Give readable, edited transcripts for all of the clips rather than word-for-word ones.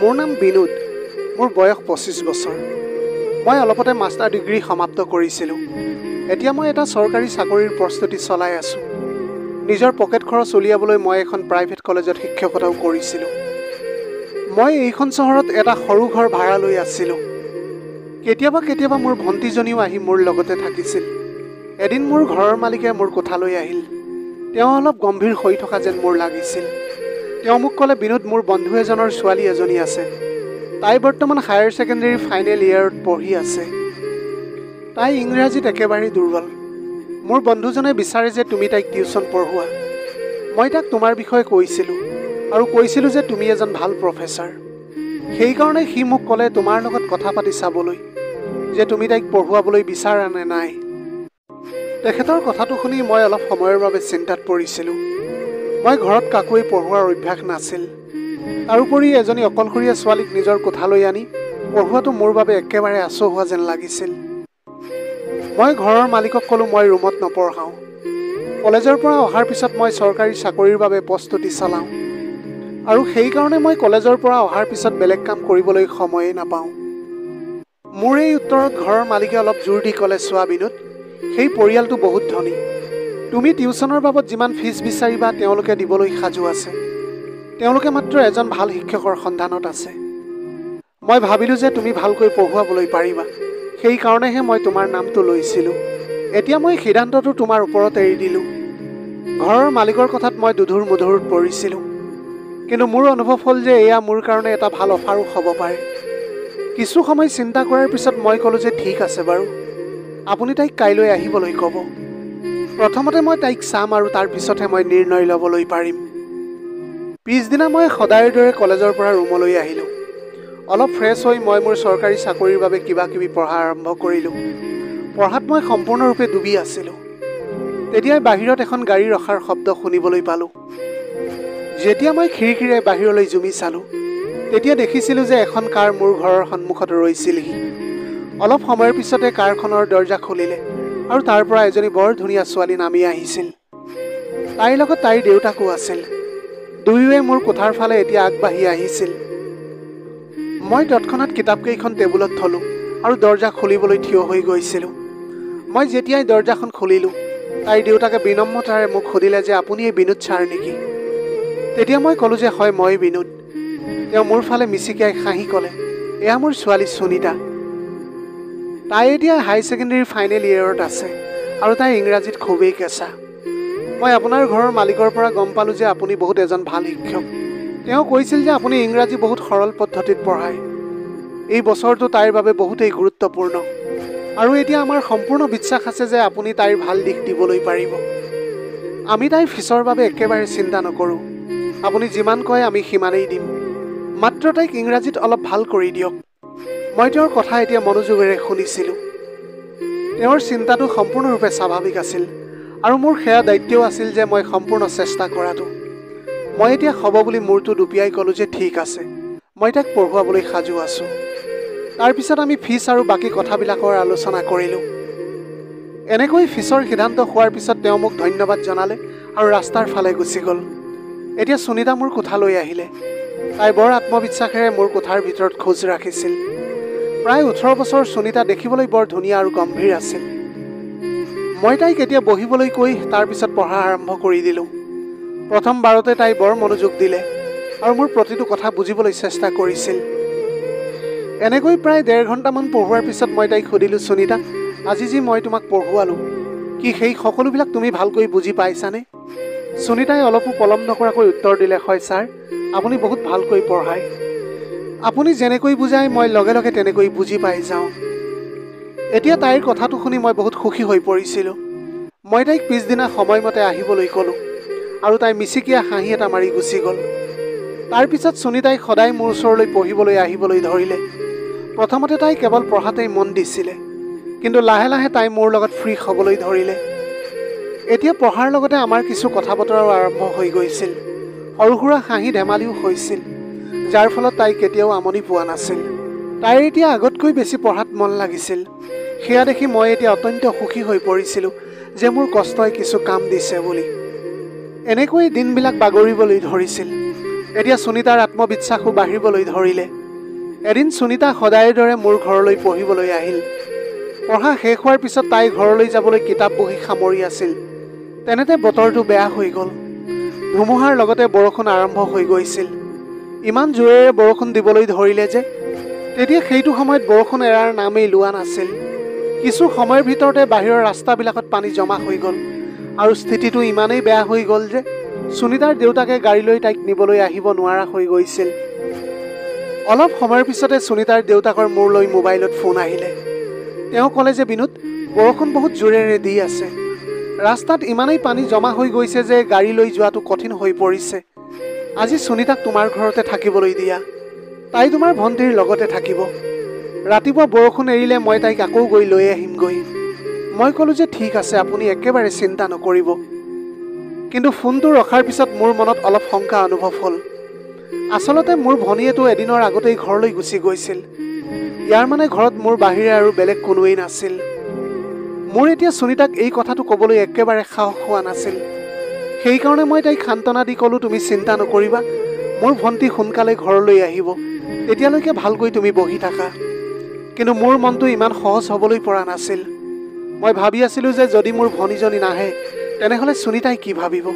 মোৰ নাম বিনোদ। মোৰ বয়স 25 বছৰ। মই অলপতে মাষ্টাৰ ডিগ্ৰী সমাপ্ত কৰিছিলোঁ। এতিয়া মই এটা চৰকাৰী চাকৰিৰ প্ৰস্তুতি চলাই আছোঁ। নিজৰ পকেট খৰচ উলিয়াবলৈ মই এখন প্ৰাইভেট কলেজত শিক্ষকতাও কৰিছিলোঁ। মই এইখন চহৰত এটা সৰু ঘৰ ভাড়া লৈ আছিলোঁ। কেতিয়াবা মোৰ ভণ্টিজনীও আহি মোৰ লগতে থাকিছিল। এদিন মোৰ ঘৰৰ মালিকে মোৰ কোঠালৈ আহিল। তেওঁ অলপ গম্ভীৰ হৈ থকা যেন মোৰ লাগিছিল। তেওঁ মোক ক'লে, বিনোদ, মোৰ বন্ধু এজনৰ ছোৱালী এজনী আছে। তাই বৰ্তমান হায়াৰ ছেকেণ্ডেৰী ফাইনেল ইয়েৰত পঢ়ি আছে। তাই ইংৰাজীত একেবাৰে দুৰ্বল। মোৰ বন্ধুজনে বিচাৰে যে তুমি তাইক টিউচন পঢ়োৱা। মই তাক তোমাৰ বিষয়ে কৈছিলোঁ আৰু কৈছিলোঁ যে তুমি এজন ভাল প্ৰফেচাৰ। সেইকাৰণে সি মোক ক'লে তোমাৰ লগত কথা পাতি চাবলৈ যে তুমি তাইক পঢ়ুৱাবলৈ বিচাৰা নে নাই। তেখেতৰ কথাটো শুনি মই অলপ সময়ৰ বাবে চিন্তাত পৰিছিলোঁ। মই ঘৰত কাকোৱেই পঢ়োৱাৰ অভ্যাস নাছিল। তাৰোপৰি এজনী অকলশৰীয়া ছোৱালীক নিজৰ কোঠালৈ আনি পঢ়োৱাটো মোৰ বাবে একেবাৰে আচহুৱা যেন লাগিছিল। মই ঘৰৰ মালিকক ক'লোঁ মই ৰুমত নপঢ়াওঁ। কলেজৰ পৰা অহাৰ পিছত মই চৰকাৰী চাকৰিৰ বাবে প্ৰস্তুতি চলাওঁ আৰু সেইকাৰণে মই কলেজৰ পৰা অহাৰ পিছত বেলেগ কাম কৰিবলৈ সময়েই নাপাওঁ। মোৰ এই উত্তৰত ঘৰৰ মালিকে অলপ জোৰ দি ক'লে, চোৱা বিনোদ, সেই পৰিয়ালটো বহুত ধনী। তুমি টিউচনৰ বাবদ যিমান ফিজ বিচাৰিবা তেওঁলোকে দিবলৈ সাজু আছে। তেওঁলোকে মাত্ৰ এজন ভাল শিক্ষকৰ সন্ধানত আছে। মই ভাবিলোঁ যে তুমি ভালকৈ পঢ়ুৱাবলৈ পাৰিবা। সেইকাৰণেহে মই তোমাৰ নামটো লৈছিলোঁ। এতিয়া মই সিদ্ধান্তটো তোমাৰ ওপৰত এৰি দিলোঁ। ঘৰৰ মালিকৰ কথাত মই দুধুৰ মুধুৰত পৰিছিলোঁ। কিন্তু মোৰ অনুভৱ হ'ল যে এয়া মোৰ কাৰণে এটা ভাল অফাৰো হ'ব পাৰে। কিছু সময় চিন্তা কৰাৰ পিছত মই ক'লোঁ যে ঠিক আছে বাৰু, আপুনি তাইক কাইলৈ আহিবলৈ ক'ব। প্ৰথমতে মই তাইক চাম আৰু তাৰ পিছতহে মই নিৰ্ণয় ল'বলৈ পাৰিম। পিছদিনা মই সদায়ৰ দৰে কলেজৰ পৰা ৰুমলৈ আহিলোঁ। অলপ ফ্ৰেছ হৈ মই মোৰ চৰকাৰী চাকৰিৰ বাবে কিবা কিবি পঢ়া আৰম্ভ কৰিলোঁ। পঢ়াত মই সম্পূৰ্ণৰূপে ডুবি আছিলোঁ। তেতিয়াই বাহিৰত এখন গাড়ী ৰখাৰ শব্দ শুনিবলৈ পালোঁ। যেতিয়া মই খিৰিকীৰে বাহিৰলৈ জুমি চালোঁ, তেতিয়া দেখিছিলোঁ যে এখন কাৰ মোৰ ঘৰৰ সন্মুখত ৰৈছিলহি। অলপ সময়ৰ পিছতে কাৰখনৰ দৰ্জা খুলিলে আৰু তাৰ পৰা এজনী বৰ ধুনীয়া ছোৱালী নামি আহিছিল। তাইৰ লগত তাইৰ দেউতাকো আছিল। দুয়োৱে মোৰ কোঠাৰ ফালে এতিয়া আগবাঢ়ি আহিছিল। মই তৎক্ষণাত কিতাপকেইখন টেবুলত থলোঁ আৰু দৰ্জা খুলিবলৈ থিয় হৈ গৈছিলোঁ। মই যেতিয়াই দৰ্জাখন খুলিলোঁ, তাইৰ দেউতাকে বিনম্ৰতাৰে মোক সুধিলে যে আপুনি এই বিনোদ ছাৰ নেকি? তেতিয়া মই ক'লোঁ যে হয়, মই বিনোদ। তেওঁ মোৰ ফালে মিচিকিয়াই হাঁহি ক'লে, এয়া মোৰ ছোৱালী সুনিতা। তাই এতিয়া হাই ছেকেণ্ডেৰী ফাইনেল ইয়েৰত আছে আৰু তাই ইংৰাজীত খুবেই কেঁচা। মই আপোনাৰ ঘৰৰ মালিকৰ পৰা গম পালোঁ যে আপুনি বহুত এজন ভাল শিক্ষক। তেওঁ কৈছিল যে আপুনি ইংৰাজী বহুত সৰল পদ্ধতিত পঢ়ায়। এই বছৰটো তাইৰ বাবে বহুতেই গুৰুত্বপূৰ্ণ আৰু এতিয়া আমাৰ সম্পূৰ্ণ বিশ্বাস আছে যে আপুনি তাইৰ ভাল দিশ দিবলৈ পাৰিব। আমি তাইৰ ফিছৰ বাবে একেবাৰে চিন্তা নকৰোঁ। আপুনি যিমান কয় আমি সিমানেই দিম। মাত্ৰ তাইক ইংৰাজীত অলপ ভাল কৰি দিয়ক। মই তেওঁৰ কথা এতিয়া মনোযোগেৰে শুনিছিলোঁ। তেওঁৰ চিন্তাটো সম্পূৰ্ণৰূপে স্বাভাৱিক আছিল আৰু মোৰ সেয়া দায়িত্বও আছিল যে মই সম্পূৰ্ণ চেষ্টা কৰাটো। মই এতিয়া হ'ব বুলি মূৰটো দুপিয়াই ক'লোঁ যে ঠিক আছে, মই তাইক পঢ়ুৱাবলৈ সাজু আছোঁ। তাৰপিছত আমি ফিজ আৰু বাকী কথাবিলাকৰ আলোচনা কৰিলোঁ। এনেকৈ ফিছৰ সিদ্ধান্ত হোৱাৰ পিছত তেওঁ মোক ধন্যবাদ জনালে আৰু ৰাস্তাৰ ফালে গুচি গ'ল। এতিয়া সুনিতা মোৰ কোঠালৈ আহিলে। তাই বৰ আত্মবিশ্বাসেৰে মোৰ কোঠাৰ ভিতৰত খোজ ৰাখিছিল। প্ৰায় 18 বছৰ সুনিতা দেখিবলৈ বৰ ধুনীয়া আৰু গম্ভীৰ আছিল। মই তাইক এতিয়া বহিবলৈ কৈ তাৰপিছত পঢ়া আৰম্ভ কৰি দিলোঁ। প্ৰথমবাৰতে তাই বৰ মনোযোগ দিলে আৰু মোৰ প্ৰতিটো কথা বুজিবলৈ চেষ্টা কৰিছিল। এনেকৈ প্ৰায় 1.5 ঘণ্টামান পঢ়োৱাৰ পিছত মই তাইক সুধিলোঁ, সুনিতা, আজি যি মই তোমাক পঢ়ুৱালোঁ, কি সেই সকলোবিলাক তুমি ভালকৈ বুজি পাইছানে? সুনিতাই অলপো পলম নকৰাকৈ উত্তৰ দিলে, হয় ছাৰ, আপুনি বহুত ভালকৈ পঢ়ায়। আপুনি যেনেকৈ বুজায় মই লগে লগে তেনেকৈ বুজি পাই যাওঁ। এতিয়া তাইৰ কথাটো শুনি মই বহুত সুখী হৈ পৰিছিলোঁ। মই তাইক পিছদিনা সময়মতে আহিবলৈ ক'লোঁ আৰু তাই মিচিকিয়া হাঁহি এটা মাৰি গুচি গ'ল। তাৰপিছত সুনিতাই সদায় মোৰ ওচৰলৈ পঢ়িবলৈ আহিবলৈ ধৰিলে। প্ৰথমতে তাই কেৱল পঢ়াতেই মন দিছিলে, কিন্তু লাহে লাহে তাই মোৰ লগত ফ্ৰী হ'বলৈ ধৰিলে। এতিয়া পঢ়াৰ লগতে আমাৰ কিছু কথা বতৰাও আৰম্ভ হৈ গৈছিল। সৰু সুৰা হাঁহি ধেমালিও হৈছিল, যাৰ ফলত তাই কেতিয়াও আমনি পোৱা নাছিল। তাইৰ এতিয়া আগতকৈ বেছি পঢ়াত মন লাগিছিল। সেয়া দেখি মই এতিয়া অত্যন্ত সুখী হৈ পৰিছিলোঁ যে মোৰ কষ্টই কিছু কাম দিছে বুলি। এনেকৈ দিনবিলাক বাগৰিবলৈ ধৰিছিল। এতিয়া সুনিতাৰ আত্মবিশ্বাসো বাঢ়িবলৈ ধৰিলে। এদিন সুনিতা সদায়ৰ দৰে মোৰ ঘৰলৈ পঢ়িবলৈ আহিল। পঢ়া শেষ হোৱাৰ পিছত তাই ঘৰলৈ যাবলৈ কিতাপ বহি সামৰি আছিল। তেনেতে বতৰটো বেয়া হৈ গ'ল। ধুমুহাৰ লগতে বৰষুণ আৰম্ভ হৈ গৈছিল। ইমান জোৰেৰে বৰষুণ দিবলৈ ধৰিলে যে তেতিয়া সেইটো সময়ত বৰষুণ এৰাৰ নামেই লোৱা নাছিল। কিছু সময়ৰ ভিতৰতে বাহিৰৰ ৰাস্তাবিলাকত পানী জমা হৈ গ'ল আৰু স্থিতিটো ইমানেই বেয়া হৈ গ'ল যে সুনিতাৰ দেউতাকে গাড়ী লৈ তাইক নিবলৈ আহিব নোৱাৰা হৈ গৈছিল। অলপ সময়ৰ পিছতে সুনিতাৰ দেউতাকৰ মোৰলৈ মোবাইলত ফোন আহিলে। তেওঁ ক'লে যে বিনোদ, বৰষুণ বহুত জোৰেৰে দি আছে। ৰাস্তাত ইমানেই পানী জমা হৈ গৈছে যে গাড়ী লৈ যোৱাটো কঠিন হৈ পৰিছে। আজি সুনিতাক তোমাৰ ঘৰতে থাকিবলৈ দিয়া। তাই তোমাৰ ভণ্টিৰ লগতে থাকিব। ৰাতিপুৱা বৰষুণ এৰিলে মই তাইক আকৌ গৈ লৈ আহিমগৈ। মই ক'লোঁ যে ঠিক আছে, আপুনি একেবাৰে চিন্তা নকৰিব। কিন্তু ফোনটো ৰখাৰ পিছত মোৰ মনত অলপ শংকা অনুভৱ হ'ল। আচলতে মোৰ ভনীয়েতো এদিনৰ আগতেই ঘৰলৈ গুচি গৈছিল। ইয়াৰ মানে ঘৰত মোৰ বাহিৰে আৰু বেলেগ কোনোৱেই নাছিল। মোৰ এতিয়া সুনিতাক এই কথাটো ক'বলৈ একেবাৰে সাহস হোৱা নাছিল। সেইকাৰণে মই তাইক সান্তনা দি ক'লোঁ, তুমি চিন্তা নকৰিবা, মোৰ ভণ্টি সোনকালে ঘৰলৈ আহিব, তেতিয়ালৈকে ভালকৈ তুমি বহি থাকা। কিন্তু মোৰ মনটো ইমান সহজ হ'বলৈ পৰা নাছিল। মই ভাবি আছিলোঁ যে যদি মোৰ ভনীজনী নাহে তেনেহ'লে সুনিতাই কি ভাবিব?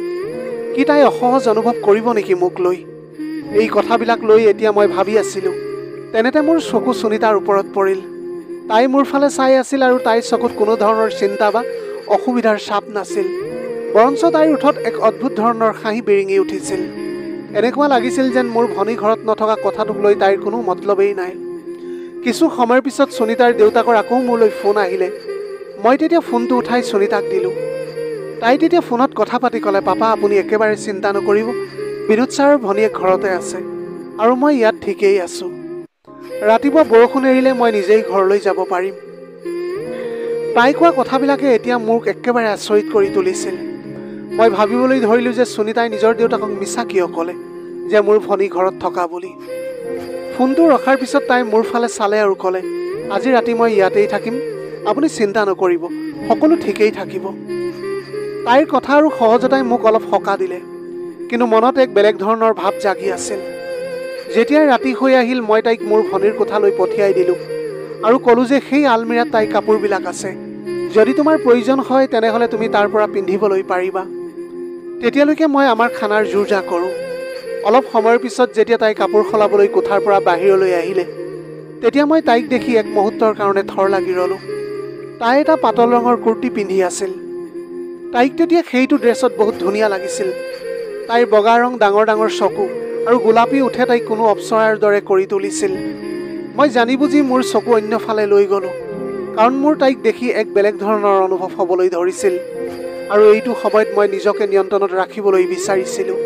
কি তাই অসহজ অনুভৱ কৰিব নেকি মোক লৈ? এই কথাবিলাক লৈ এতিয়া মই ভাবি আছিলোঁ। তেনেতে মোৰ চকু সুনিতাৰ ওপৰত পৰিল। তাই মোৰ ফালে চাই আছিল আৰু তাইৰ চকুত কোনো ধৰণৰ চিন্তা বা অসুবিধাৰ ছাপ নাছিল। বৰঞ্চ তাইৰ ওঠত এক অদ্ভুত ধৰণৰ হাঁহি বিৰিঙি উঠিছিল। এনেকুৱা লাগিছিল যেন মোৰ ভনী ঘৰত নথকা কথাটোক লৈ তাইৰ কোনো মতলবেই নাই। কিছু সময়ৰ পিছত সুনিতাৰ দেউতাকৰ আকৌ মোৰলৈ ফোন আহিলে। মই তেতিয়া ফোনটো উঠাই সুনিতাক দিলোঁ। তাই তেতিয়া ফোনত কথা পাতি ক'লে, পাপা আপুনি একেবাৰে চিন্তা নকৰিব, বিনোদ ছাৰৰ ভনীয়েক ঘৰতে আছে আৰু মই ইয়াত ঠিকেই আছোঁ। ৰাতিপুৱা বৰষুণ এৰিলে মই নিজেই ঘৰলৈ যাব পাৰিম। তাই কোৱা কথাবিলাকে এতিয়া মোক একেবাৰে আচৰিত কৰি তুলিছিল। মই ভাবিবলৈ ধৰিলোঁ যে সুনিতাই নিজৰ দেউতাকক মিছা কিয় ক'লে যে মোৰ ভনী ঘৰত থকা বুলি। ফোনটো ৰখাৰ পিছত তাই মোৰ ফালে চালে আৰু ক'লে, আজি ৰাতি মই ইয়াতেই থাকিম, আপুনি চিন্তা নকৰিব, সকলো ঠিকেই থাকিব। তাইৰ কথা আৰু সহজতাই মোক অলপ সকাহ দিলে। কিন্তু মনত এক বেলেগ ধৰণৰ ভাৱ জাগি আছিল। যেতিয়াই ৰাতি হৈ আহিল মই তাইক মোৰ ভনীৰ কোঠালৈ পঠিয়াই দিলোঁ আৰু ক'লোঁ যে সেই আলমিৰাত তাইৰ কাপোৰবিলাক আছে, যদি তোমাৰ প্ৰয়োজন হয় তেনেহ'লে তুমি তাৰ পৰা পিন্ধিবলৈ পাৰিবা। তেতিয়ালৈকে মই আমাৰ খানাৰ জোৰ জা কৰোঁ। অলপ সময়ৰ পিছত যেতিয়া তাই কাপোৰ সলাবলৈ কোঠাৰ পৰা বাহিৰলৈ আহিলে তেতিয়া মই তাইক দেখি এক মুহূৰ্তৰ কাৰণে থৰ লাগি ৰ'লোঁ। তাই এটা পাতল ৰঙৰ কুৰ্তি পিন্ধি আছিল। তাইক তেতিয়া সেইটো ড্ৰেছত বহুত ধুনীয়া লাগিছিল। তাইৰ বগা ৰং, ডাঙৰ ডাঙৰ চকু আৰু গোলাপী উঠে তাইক কোনো অপ্সৰাৰ দৰে কৰি তুলিছিল। মই জানি বুজি মোৰ চকু অন্য ফালে লৈ গ'লোঁ, কাৰণ মোৰ তাইক দেখি এক বেলেগ ধৰণৰ অনুভৱ হ'বলৈ ধৰিছিল আৰু এইটো সময়ত মই নিজকে নিয়ন্ত্ৰণত ৰাখিবলৈ বিচাৰিছিলোঁ।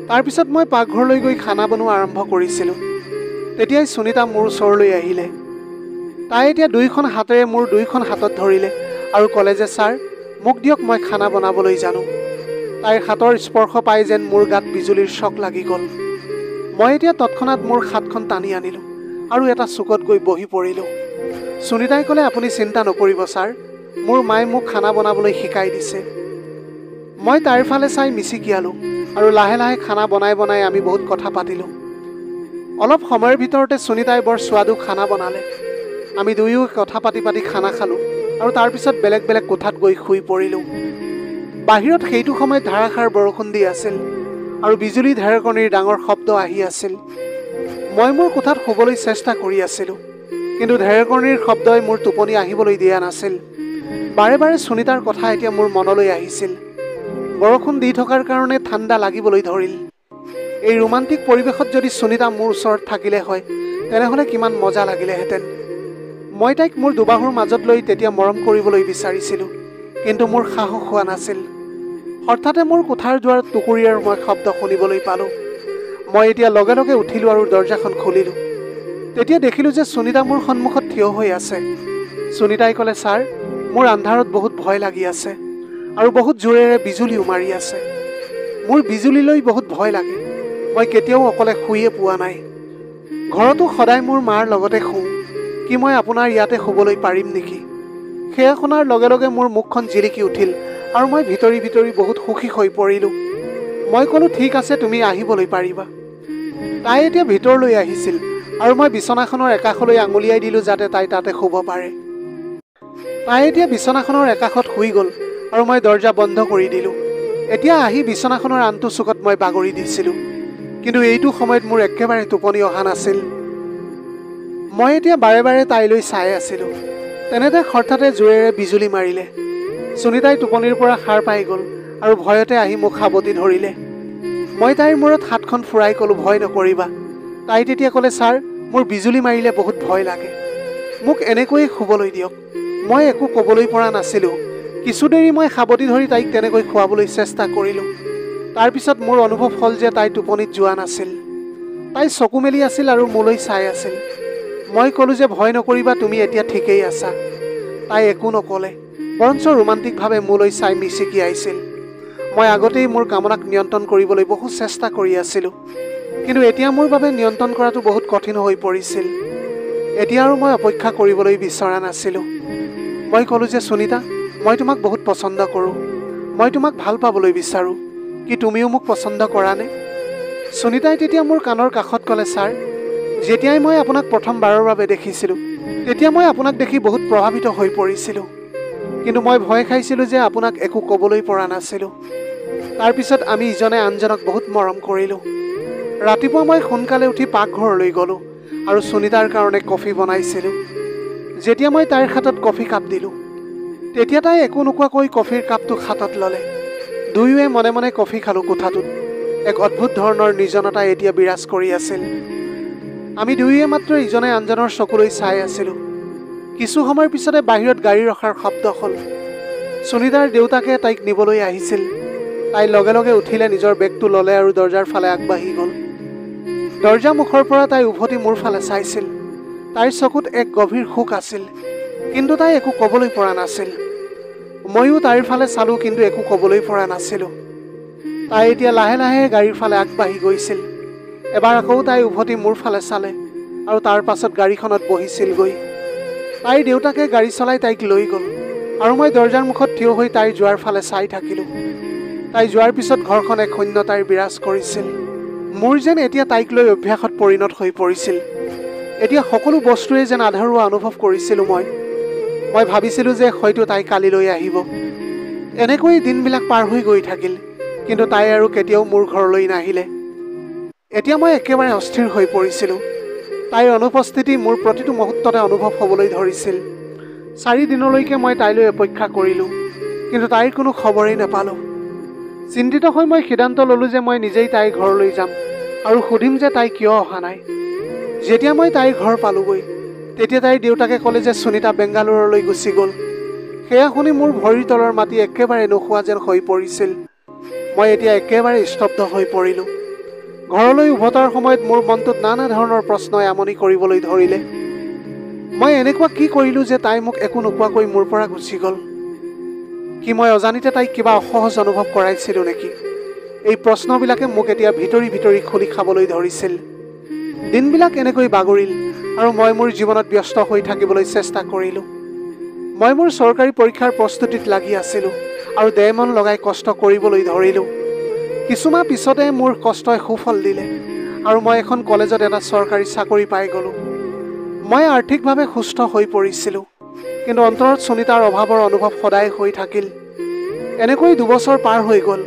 তাৰপিছত মই পাকঘৰলৈ গৈ খানা বনোৱা আৰম্ভ কৰিছিলোঁ। তেতিয়াই সুনিতা মোৰ ওচৰলৈ আহিলে। তাই এতিয়া দুইখন হাতেৰে মোৰ দুইখন হাতত ধৰিলে আৰু ক'লে যে ছাৰ, মোক দিয়ক, মই খানা বনাবলৈ জানো। তাইৰ হাতৰ স্পৰ্শ পাই যেন মোৰ গাত বিজুলীৰ শ্বক লাগি গ'ল। মই এতিয়া তৎক্ষণাত মোৰ হাতখন টানি আনিলোঁ আৰু এটা চুকত গৈ বহি পৰিলোঁ। সুনিতাই ক'লে, আপুনি চিন্তা নকৰিব ছাৰ, মোৰ মায়ে মোক খানা বনাবলৈ শিকাই দিছে। মই তাইৰ ফালে চাই মিচিকিয়ালোঁ আৰু লাহে লাহে খানা বনাই বনাই আমি বহুত কথা পাতিলোঁ। অলপ সময়ৰ ভিতৰতে সুনিতাই বৰ সোৱাদু খানা বনালে। আমি দুয়ো কথা পাতি পাতি খানা খালোঁ আৰু তাৰপিছত বেলেগ বেলেগ কোঠাত গৈ শুই পৰিলোঁ। বাহিৰত সেইটো সময়ত ধাৰাসাৰ বৰষুণ দি আছিল আৰু বিজুলী ঢেৰেকণিৰ ডাঙৰ শব্দ আহি আছিল। মই মোৰ কোঠাত শুবলৈ চেষ্টা কৰি আছিলোঁ, কিন্তু ঢেৰেকণিৰ শব্দই মোৰ টোপনি আহিবলৈ দিয়া নাছিল। বাৰে বাৰে সুনিতাৰ কথা এতিয়া মোৰ মনলৈ আহিছিল। বৰষুণ দি থকাৰ কাৰণে ঠাণ্ডা লাগিবলৈ ধৰিল। এই ৰোমান্টিক পৰিৱেশত যদি সুনিতা মোৰ ওচৰত থাকিলে হয় তেনেহ'লে কিমান মজা লাগিলেহেঁতেন। মই তাইক মোৰ দুবাহুৰ মাজত লৈ তেতিয়া মৰম কৰিবলৈ বিচাৰিছিলোঁ, কিন্তু মোৰ সাহস হোৱা নাছিল। হঠাতে মোৰ কোঠাৰ দুৱাৰত টুকুৰিয়াৰ মই শব্দ শুনিবলৈ পালোঁ। মই এতিয়া লগে লগে উঠিলোঁ আৰু দৰজাখন খুলিলোঁ। তেতিয়া দেখিলোঁ যে সুনিতা মোৰ সন্মুখত থিয় হৈ আছে। সুনিতাই ক'লে, ছাৰ, মোৰ আন্ধাৰত বহুত ভয় লাগি আছে আৰু বহুত জোৰেৰে বিজুলীও মাৰি আছে। মোৰ বিজুলীলৈ বহুত ভয় লাগে। মই কেতিয়াও অকলে শুইয়ে পোৱা নাই। ঘৰতো সদায় মোৰ মাৰ লগতে শুওঁ। কি মই আপোনাৰ ইয়াতে শুবলৈ পাৰিম নেকি? সেয়া শুনাৰ লগে লগে মোৰ মুখখন জিলিকি উঠিল আৰু মই ভিতৰি ভিতৰি বহুত সুখী হৈ পৰিলোঁ। মই ক'লোঁ ঠিক আছে, তুমি আহিবলৈ পাৰিবা। তাই এতিয়া ভিতৰলৈ আহিছিল আৰু মই বিচনাখনৰ একাষলৈ আঙুলিয়াই দিলোঁ যাতে তাই তাতে শুব পাৰে। তাই এতিয়া বিচনাখনৰ একাষত শুই গ'ল আৰু মই দৰ্জা বন্ধ কৰি দিলোঁ। এতিয়া আহি বিচনাখনৰ আনটো চুকত মই বাগৰি দিছিলোঁ, কিন্তু এইটো সময়ত মোৰ একেবাৰে টোপনি অহা নাছিল। মই এতিয়া বাৰে বাৰে তাইলৈ চাই আছিলোঁ। তেনেতে হঠাতে জোৰেৰে বিজুলী মাৰিলে। সুনীতাই টোপনিৰ পৰা সাৰ পাই গ'ল আৰু ভয়তে আহি মোক সাবটি ধৰিলে। মই তাইৰ মূৰত হাতখন ফুৰাই ক'লোঁ, ভয় নকৰিবা। তাই তেতিয়া ক'লে, ছাৰ, মোৰ বিজুলী মাৰিলে বহুত ভয় লাগে, মোক এনেকৈয়ে শুবলৈ দিয়ক। মই একো ক'বলৈ পৰা নাছিলোঁ। কিছু দেৰি মই সাবটি ধৰি তাইক তেনেকৈ শুৱাবলৈ চেষ্টা কৰিলোঁ। তাৰপিছত মোৰ অনুভৱ হ'ল যে তাই টোপনিত যোৱা নাছিল। তাই চকু মেলি আছিল আৰু মোলৈ চাই আছিল। মই ক'লোঁ যে ভয় নকৰিবা, তুমি এতিয়া ঠিকেই আছা। তাই একো নক'লে, বৰঞ্চ ৰোমান্টিকভাৱে মোলৈ চাই মিচিকিয়াইছিল। মই আগতেই মোৰ কামনাক নিয়ন্ত্ৰণ কৰিবলৈ বহু চেষ্টা কৰি আছিলোঁ, কিন্তু এতিয়া মোৰ বাবে নিয়ন্ত্ৰণ কৰাটো বহুত কঠিন হৈ পৰিছিল। এতিয়া আৰু মই অপেক্ষা কৰিবলৈ বিচৰা নাছিলোঁ। মই ক'লোঁ যে সুনীতা, মই তোমাক বহুত পচন্দ কৰোঁ, মই তোমাক ভাল পাবলৈ বিচাৰোঁ। কি তুমিও মোক পচন্দ কৰানে? সুনীতাই তেতিয়া মোৰ কাণৰ কাষত ক'লে, ছাৰ, যেতিয়াই মই আপোনাক প্ৰথমবাৰৰ বাবে দেখিছিলোঁ তেতিয়া মই আপোনাক দেখি বহুত প্ৰভাৱিত হৈ পৰিছিলোঁ, কিন্তু মই ভয় খাইছিলোঁ যে আপোনাক একো ক'বলৈ পৰা নাছিলোঁ। তাৰপিছত আমি ইজনে আনজনক বহুত মৰম কৰিলোঁ। ৰাতিপুৱা মই সোনকালে উঠি পাকঘৰলৈ গ'লোঁ আৰু সুনীতাৰ কাৰণে কফি বনাইছিলোঁ। যেতিয়া মই তাইৰ হাতত কফি কাপ দিলোঁ, তেতিয়া তাই একো নোকোৱাকৈ কফিৰ কাপটো হাতত ল'লে। দুয়োৱে মনে মনে কফি খালোঁ কোঠাটোত। এক অদ্ভুত ধৰণৰ নিৰ্জনতা এতিয়া বিৰাজ কৰি আছিল। আমি দুয়োৱে মাত্ৰ ইজনে আনজনৰ চকুলৈ চাই আছিলোঁ। কিছু সময়ৰ পিছতে বাহিৰত গাড়ী ৰখাৰ শব্দ হ'ল। সুনীতাৰ দেউতাকে তাইক নিবলৈ আহিছিল। তাই লগে লগে উঠিলে, নিজৰ বেগটো ল'লে আৰু দৰ্জাৰ ফালে আগবাঢ়ি গ'ল। দৰ্জা মুখৰ পৰা তাই উভতি মোৰ ফালে চাইছিল। তাইৰ চকুত এক গভীৰ শোক আছিল, কিন্তু তাই একো ক'বলৈ পৰা নাছিল। ময়ো তাইৰ ফালে চালোঁ, কিন্তু একো ক'বলৈ পৰা নাছিলোঁ। তাই এতিয়া লাহে লাহে গাড়ীৰ ফালে আগবাঢ়ি গৈছিল। এবাৰ আকৌ তাই উভতি মোৰ ফালে চালে আৰু তাৰ পাছত গাড়ীখনত বহিছিলগৈ। তাইৰ দেউতাকে গাড়ী চলাই তাইক লৈ গ'ল আৰু মই দৰ্জাৰ মুখত থিয় হৈ তাইৰ যোৱাৰ ফালে চাই থাকিলোঁ। তাই যোৱাৰ পিছত ঘৰখন এক শূন্যতাৰ বিৰাজ কৰিছিল। মোৰ যেন এতিয়া তাইক লৈ অভ্যাসত পৰিণত হৈ পৰিছিল। এতিয়া সকলো বস্তুৱে যেন আধৰুৱা অনুভৱ কৰিছিলোঁ। মই ভাবিছিলোঁ যে হয়তো তাই কালিলৈ আহিব। এনেকৈ দিনবিলাক পাৰ হৈ গৈ থাকিল, কিন্তু তাই আৰু কেতিয়াও মোৰ ঘৰলৈ নাহিলে। এতিয়া মই একেবাৰে অস্থিৰ হৈ পৰিছিলোঁ। তাইৰ অনুপস্থিতি মোৰ প্ৰতিটো মুহূৰ্ততে অনুভৱ হ'বলৈ ধৰিছিল। 4 দিনলৈকে মই তাইলৈ অপেক্ষা কৰিলোঁ, কিন্তু তাইৰ কোনো খবৰেই নাপালোঁ। চিন্তিত হৈ মই সিদ্ধান্ত ল'লোঁ যে মই নিজেই তাইৰ ঘৰলৈ যাম আৰু সুধিম যে তাই কিয় অহা নাই। যেতিয়া মই তাইৰ ঘৰ পালোগৈ, তেতিয়া তাইৰ দেউতাকে ক'লে যে সুনীতা বেংগালুৰুলৈ গুচি গ'ল। সেয়া শুনি মোৰ ভৰিৰ তলৰ মাটি একেবাৰে নোহোৱা যেন হৈ পৰিছিল। মই এতিয়া একেবাৰে স্তব্ধ হৈ পৰিলোঁ। ঘৰলৈ উভতাৰ সময়ত মোৰ মনটোত নানা ধৰণৰ প্ৰশ্নই আমনি কৰিবলৈ ধৰিলে। মই এনেকুৱা কি কৰিলোঁ যে তাই মোক একো নোকোৱাকৈ মোৰ পৰা গুচি গ'ল? কি মই অজানিতে তাইক কিবা অসহজ অনুভৱ কৰাইছিলোঁ নেকি? এই প্ৰশ্নবিলাকে মোক এতিয়া ভিতৰি ভিতৰি খুলি খাবলৈ ধৰিছিল। দিনবিলাক এনেকৈ বাগৰিল আৰু মই মোৰ জীৱনত ব্যস্ত হৈ থাকিবলৈ চেষ্টা কৰিলোঁ। মই মোৰ চৰকাৰী পৰীক্ষাৰ প্ৰস্তুতিত লাগি আছিলোঁ আৰু দেহমন লগাই কষ্ট কৰিবলৈ ধৰিলোঁ। কিছুমাহ পিছতে মোৰ কষ্টই সুফল দিলে আৰু মই এখন কলেজত এটা চৰকাৰী চাকৰি পাই গ'লোঁ। মই আৰ্থিকভাৱে সুস্থ হৈ পৰিছিলোঁ, কিন্তু অন্তৰত সুনীতাৰ অভাৱৰ অনুভৱ সদায় হৈ থাকিল। এনেকৈ 2 বছৰ পাৰ হৈ গ'ল।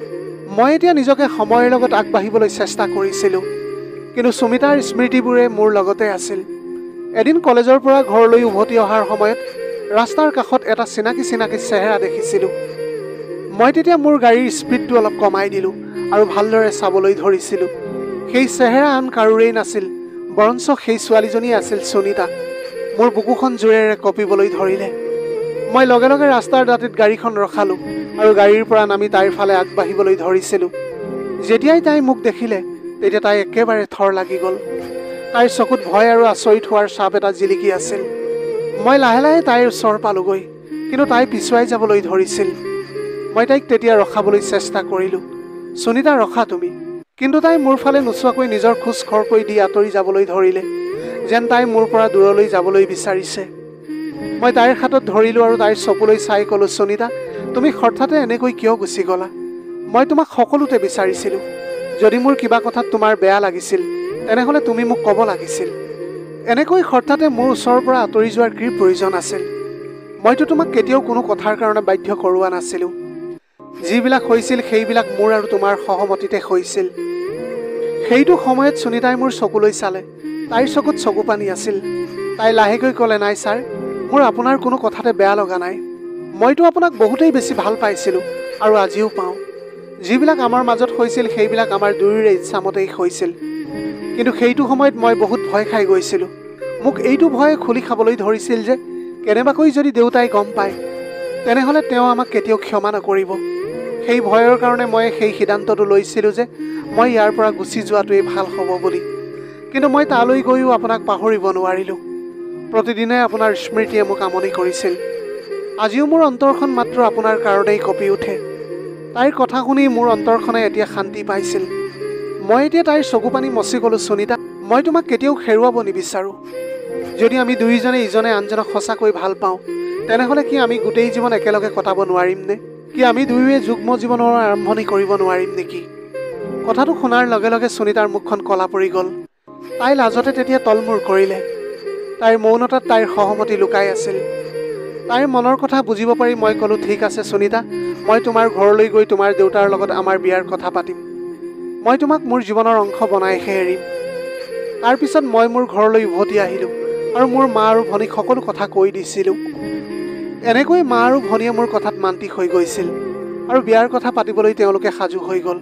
মই এতিয়া নিজকে সময়ৰ লগত আগবাঢ়িবলৈ চেষ্টা কৰিছিলোঁ, কিন্তু সুমিতাৰ স্মৃতিবোৰে মোৰ লগতে আছিল। এদিন কলেজৰ পৰা ঘৰলৈ উভতি অহাৰ সময়ত ৰাস্তাৰ কাষত এটা চিনাকি চেহেৰা দেখিছিলোঁ। মই তেতিয়া মোৰ গাড়ীৰ স্পীডটো অলপ কমাই দিলোঁ আৰু ভালদৰে চাবলৈ ধৰিছিলোঁ। সেই চেহেৰা আন কাৰোৰেই নাছিল, বৰঞ্চ সেই ছোৱালীজনী আছিল সুনীতা। মোৰ বুকুখন জোৰেৰে কঁপিবলৈ ধৰিলে। মই লগে লগে ৰাস্তাৰ দাঁতিত গাড়ীখন ৰখালোঁ আৰু গাড়ীৰ পৰা নামি তাইৰ ফালে আগবাঢ়িবলৈ ধৰিছিলোঁ। যেতিয়াই তাই মোক দেখিলে, তেতিয়া তাই একেবাৰে থৰ লাগি গ'ল। তাইৰ চকুত ভয় আৰু আচৰিত হোৱাৰ ছাপ এটা জিলিকি আছিল। মই লাহে লাহে তাইৰ ওচৰ পালোগৈ, কিন্তু তাই পিছুৱাই যাবলৈ ধৰিছিল। মই তাইক তেতিয়া ৰখাবলৈ চেষ্টা কৰিলোঁ। সুনীতা, ৰখা তুমি। কিন্তু তাই মোৰ ফালে নোচোৱাকৈ নিজৰ খোজ খৰকৈ দি আঁতৰি যাবলৈ ধৰিলে, যেন তাই মোৰ পৰা দূৰলৈ যাবলৈ বিচাৰিছে। মই তাইৰ হাতত ধৰিলোঁ আৰু তাইৰ চকুলৈ চাই ক'লোঁ, সুনীতা, তুমি হঠাতে এনেকৈ কিয় গুচি গ'লা? মই তোমাক সকলোতে বিচাৰিছিলোঁ। যদি মোৰ কিবা কথাত তোমাৰ বেয়া লাগিছিল তেনেহ'লে তুমি মোক ক'ব লাগিছিল। এনেকৈ হঠাতে মোৰ ওচৰৰ পৰা আঁতৰি যোৱাৰ কি প্ৰয়োজন আছিল? মইতো তোমাক কেতিয়াও কোনো কথাৰ কাৰণে বাধ্য কৰোৱা নাছিলোঁ। যিবিলাক হৈছিল সেইবিলাক মোৰ আৰু তোমাৰ সহমতিতে হৈছিল। সেইটো সময়ত সুনীতাই মোৰ চকুলৈ চালে। তাইৰ চকুত চকু পানী আছিল। তাই লাহেকৈ ক'লে, নাই ছাৰ, মোৰ আপোনাৰ কোনো কথাতে বেয়া লগা নাই। মইতো আপোনাক বহুতেই বেছি ভাল পাইছিলোঁ আৰু আজিও পাওঁ। যিবিলাক আমাৰ মাজত হৈছিল সেইবিলাক আমাৰ দুয়োৰে ইচ্ছামতেই হৈছিল। কিন্তু সেইটো সময়ত মই বহুত ভয় খাই গৈছিলোঁ। মোক এইটো ভয়ে খুলি খাবলৈ ধৰিছিল যে কেনেবাকৈ যদি দেউতাই গম পায় তেনেহ'লে তেওঁ আমাক কেতিয়াও ক্ষমা নকৰিব। সেই ভয়ৰ কাৰণে মই সেই সিদ্ধান্তটো লৈছিলোঁ যে মই ইয়াৰ পৰা গুচি যোৱাটোৱেই ভাল হ'ব বুলি। কিন্তু মই তালৈ গৈও আপোনাক পাহৰিব নোৱাৰিলোঁ। প্ৰতিদিনে আপোনাৰ স্মৃতিয়ে মোক আমনি কৰিছিল। আজিও মোৰ অন্তৰখন মাত্ৰ আপোনাৰ কাৰণেই কঁপি উঠে। তাইৰ কথা শুনি মোৰ অন্তৰখনে এতিয়া শান্তি পাইছিল। মই এতিয়া তাইৰ চকু পানী মচি ক'লোঁ, সুনীতা, মই তোমাক কেতিয়াও হেৰুৱাব নিবিচাৰোঁ। যদি আমি দুয়োজনে ইজনে আনজনক সঁচাকৈ ভাল পাওঁ তেনেহ'লে কি আমি গোটেই জীৱন একেলগে কটাব নোৱাৰিমনে? কি আমি দুয়োৱে যুগ্ম জীৱনৰ আৰম্ভণি কৰিব নোৱাৰিম নেকি? কথাটো শুনাৰ লগে লগে সুনীতাৰ মুখখন কলা পৰি গ'ল। তাই লাজতে তেতিয়া তলমূৰ কৰিলে। তাইৰ মৌনতাত তাইৰ সহমতি লুকাই আছিল। তাইৰ মনৰ কথা বুজিব পাৰি মই ক'লোঁ, ঠিক আছে সুনীতা, মই তোমাৰ ঘৰলৈ গৈ তোমাৰ দেউতাৰ লগত আমাৰ বিয়াৰ কথা পাতিম। মই তোমাক মোৰ জীৱনৰ অংশ বনাইহে এৰিম। তাৰপিছত মই মোৰ ঘৰলৈ উভতি আহিলোঁ আৰু মোৰ মা আৰু ভনীক সকলো কথা কৈ দিছিলোঁ। এনেকৈ মা আৰু ভনীয়ে মোৰ কথাত মান্তি হৈ গৈছিল আৰু বিয়াৰ কথা পাতিবলৈ তেওঁলোকে সাজু হৈ গ'ল।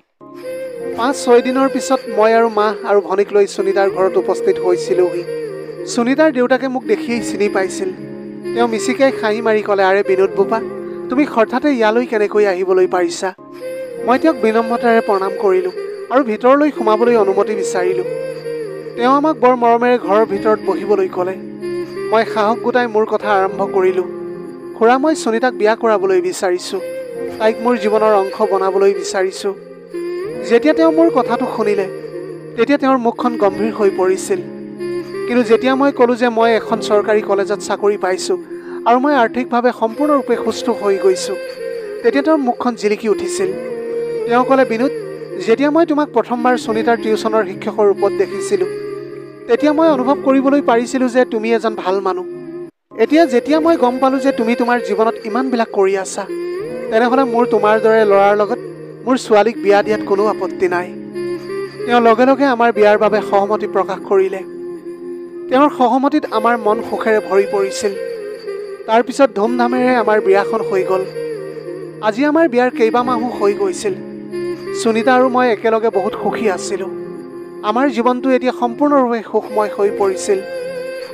5-6 দিনৰ পিছত মই আৰু মা আৰু ভনীক লৈ সুনীতাৰ ঘৰত উপস্থিত হৈছিলোঁহি। সুনীতাৰ দেউতাকে মোক দেখিয়েই চিনি পাইছিল। তেওঁ মিচিকাই খাহি মাৰি ক'লে, আৰে বিনোদ বোপা, তুমি হঠাতে ইয়ালৈ কেনেকৈ আহিবলৈ পাৰিছা? মই তেওঁক বিনম্ৰতাৰে প্ৰণাম কৰিলোঁ আৰু ভিতৰলৈ সোমাবলৈ অনুমতি বিচাৰিলোঁ। তেওঁ আমাক বৰ মৰমেৰে ঘৰৰ ভিতৰত বহিবলৈ ক'লে। মই সাহস গোটাই মোৰ কথা আৰম্ভ কৰিলোঁ। খুৰা, মই সুনীতাক বিয়া কৰাবলৈ বিচাৰিছোঁ। তাইক মোৰ জীৱনৰ অংশ বনাবলৈ বিচাৰিছোঁ। যেতিয়া তেওঁ মোৰ কথাটো শুনিলে তেতিয়া তেওঁৰ মুখখন গম্ভীৰ হৈ পৰিছিল। কিন্তু যেতিয়া মই ক'লোঁ যে মই এখন চৰকাৰী কলেজত চাকৰি পাইছোঁ আৰু মই আৰ্থিকভাৱে সম্পূৰ্ণৰূপে সুস্থ হৈ গৈছোঁ, তেতিয়া তেওঁৰ মুখখন জিলিকি উঠিছিল। তেওঁ ক'লে, বিনোদ, যেতিয়া মই তোমাক প্ৰথমবাৰ সুনীতাৰ টিউচনৰ শিক্ষকৰ ৰূপত দেখিছিলোঁ তেতিয়া মই অনুভৱ কৰিবলৈ পাৰিছিলোঁ যে তুমি এজন ভাল মানুহ। এতিয়া যেতিয়া মই গম পালোঁ যে তুমি তোমাৰ জীৱনত ইমানবিলাক কৰি আছা, তেনেহ'লে মোৰ তোমাৰ দৰে ল'ৰাৰ লগত মোৰ ছোৱালীক বিয়া দিয়াত কোনো আপত্তি নাই। তেওঁ লগে লগে আমাৰ বিয়াৰ বাবে সহমতি প্ৰকাশ কৰিলে। তেওঁৰ সহমতিত আমাৰ মন সুখেৰে ভৰি পৰিছিল। তাৰপিছত ধুমধামেৰে আমাৰ বিয়াখন হৈ গ'ল। আজি আমাৰ বিয়াৰ কেইবামাহো হৈ গৈছিল। সুনীতা আৰু মই একেলগে বহুত সুখী আছিলোঁ। আমাৰ জীৱনটো এতিয়া সম্পূৰ্ণৰূপে সুখময় হৈ পৰিছিল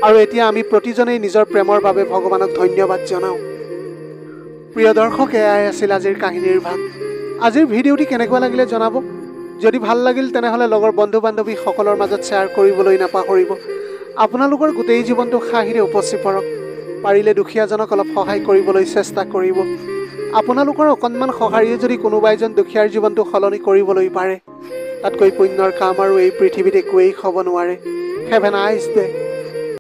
আৰু এতিয়া আমি প্ৰতিজনেই নিজৰ প্ৰেমৰ বাবে ভগৱানক ধন্যবাদ জনাওঁ। প্ৰিয় দৰ্শক, এয়াই আছিল আজিৰ কাহিনীৰ ভাগ। আজিৰ ভিডিঅ'টি কেনেকুৱা লাগিলে জনাব। যদি ভাল লাগিল তেনেহ'লে লগৰ বন্ধু বান্ধৱীসকলৰ মাজত শ্বেয়াৰ কৰিবলৈ নাপাহৰিব। আপোনালোকৰ গোটেই জীৱনটো হাঁহিৰে উপচি পৰক। পাৰিলে দুখীয়াজনক অলপ সহায় কৰিবলৈ চেষ্টা কৰিব। আপোনালোকৰ অকণমান সঁহাৰিয়ে যদি কোনোবা এজন দুখীয়াৰ জীৱনটো সলনি কৰিবলৈ পাৰে, তাতকৈ পুণ্যৰ কাম আৰু এই পৃথিৱীত একোৱেই হ'ব নোৱাৰে। Have a nice day.